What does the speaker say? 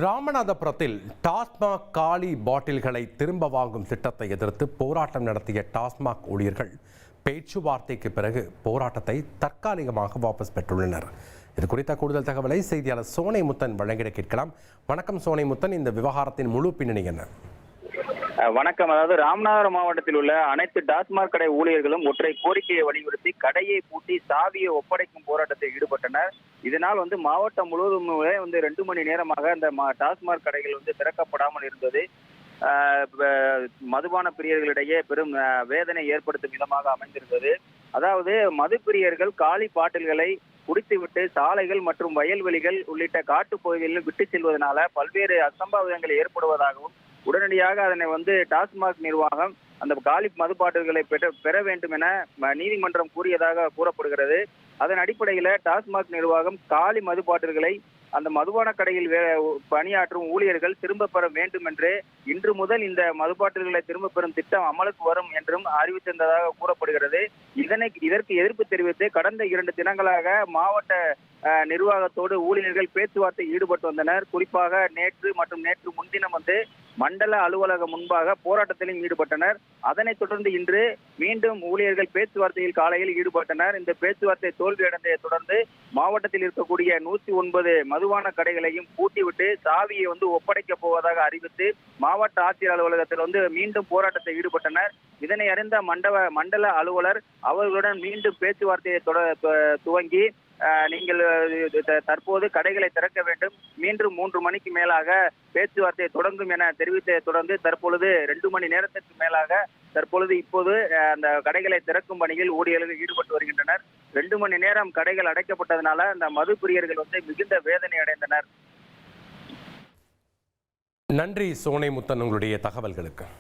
ராமநாதபுரத்தில் டாஸ்மாக் காலி பாட்டில்களை திரும்ப வாங்கும் திட்டத்தை எதிர்த்து போராட்டம் நடத்திய டாஸ்மாக் ஊழியர்கள் பேச்சுவார்த்தைக்கு பிறகு போராட்டத்தை தற்காலிகமாக வாபஸ் பெற்றுள்ளனர். இது குறித்த கூடுதல் தகவலை செய்தியாளர் சோனை முத்தன் வழங்கிட கேட்கலாம். வணக்கம் சோனை முத்தன், இந்த விவகாரத்தின் முழு பின்னணி என்ன? வணக்கம். அதாவது ராமநாதபுரம் மாவட்டத்தில் உள்ள அனைத்து டாஸ்மாக் கடை ஊழியர்களும் ஒற்றை கோரிக்கையை வலியுறுத்தி கடையை பூட்டி சாவியை ஒப்படைக்கும் போராட்டத்தில் ஈடுபட்டனர். இதனால் மாவட்டம் முழுவதும் 2 மணி நேரமாக அந்த டாஸ்மாக் கடைகள் திறக்கப்படாமல் இருந்தது. மதுபான பிரியர்களிடையே பெரும் வேதனை ஏற்படுத்தும் விதமாக அமைந்திருந்தது. அதாவது மது பிரியர்கள் காலி பாட்டில்களை குடித்துவிட்டு சாலைகள் மற்றும் வயல்வெளிகள் உள்ளிட்ட காட்டுப்பகுதிகளில் விட்டு செல்வதனால பல்வேறு அசம்பாவிதங்கள் ஏற்படுவதாகவும் உடனடியாக அதனை டாஸ்மாக் நிர்வாகம் அந்த காலி மதுபாட்டில்களை பெற வேண்டும் என நீதிமன்றம் கூறியதாக கூறப்படுகிறது. அதன் அடிப்படையில் டாஸ்மாக் நிர்வாகம் காலி மதுபாட்டில்களை அந்த மதுபான கடையில் பணியாற்றும் ஊழியர்கள் திரும்ப பெற வேண்டும் என்று இன்று முதல் இந்த மதுபாட்டில்களை திரும்ப பெறும் திட்டம் அமலுக்கு வரும் என்றும் அறிவித்திருந்ததாக கூறப்படுகிறது. இதற்கு எதிர்ப்பு தெரிவித்து கடந்த 2 தினங்களாக மாவட்ட நிர்வாகத்தோடு ஊழியர்கள் பேச்சுவார்த்தை ஈடுபட்டு வந்தனர். குறிப்பாக நேற்று மற்றும் நேற்று முன்தினம் மண்டல அலுவலகம் முன்பாக போராட்டத்திலும் ஈடுபட்டனர். அதனைத் தொடர்ந்து இன்று மீண்டும் ஊழியர்கள் பேச்சுவார்த்தையில் காலையில் ஈடுபட்டனர். இந்த பேச்சுவார்த்தை தோல்வியடைந்ததை தொடர்ந்து மாவட்டத்தில் இருக்கக்கூடிய 109 மதுபான கடைகளையும் பூட்டிவிட்டு சாவியை ஒப்படைக்க போவதாக அறிவித்து மாவட்ட ஆட்சியர் அலுவலகத்தில் மீண்டும் போராட்டத்தில் ஈடுபட்டனர். இதனை அறிந்த மண்டல அலுவலர் அவர்களுடன் மீண்டும் பேச்சுவார்த்தையை துவங்கி நீங்கள் தற்போது கடைகளை திறக்க வேண்டும், மீண்டும் 3 மணிக்கு மேலாக பேச்சுவார்த்தை தொடங்கும் என தெரிவித்ததை தொடர்ந்து தற்பொழுது 2 மணி நேரத்திற்கு மேலாக இப்போது அந்த கடைகளை திறக்கும் பணியில் ஊழியர்கள் ஈடுபட்டு வருகின்றனர். 2 மணி நேரம் கடைகள் அடைக்கப்பட்டதனால அந்த மது பிரியர்கள் மிகுந்த வேதனை அடைந்தனர். நன்றி சோனை முத்தன், உங்களுடைய தகவல்களுக்கு.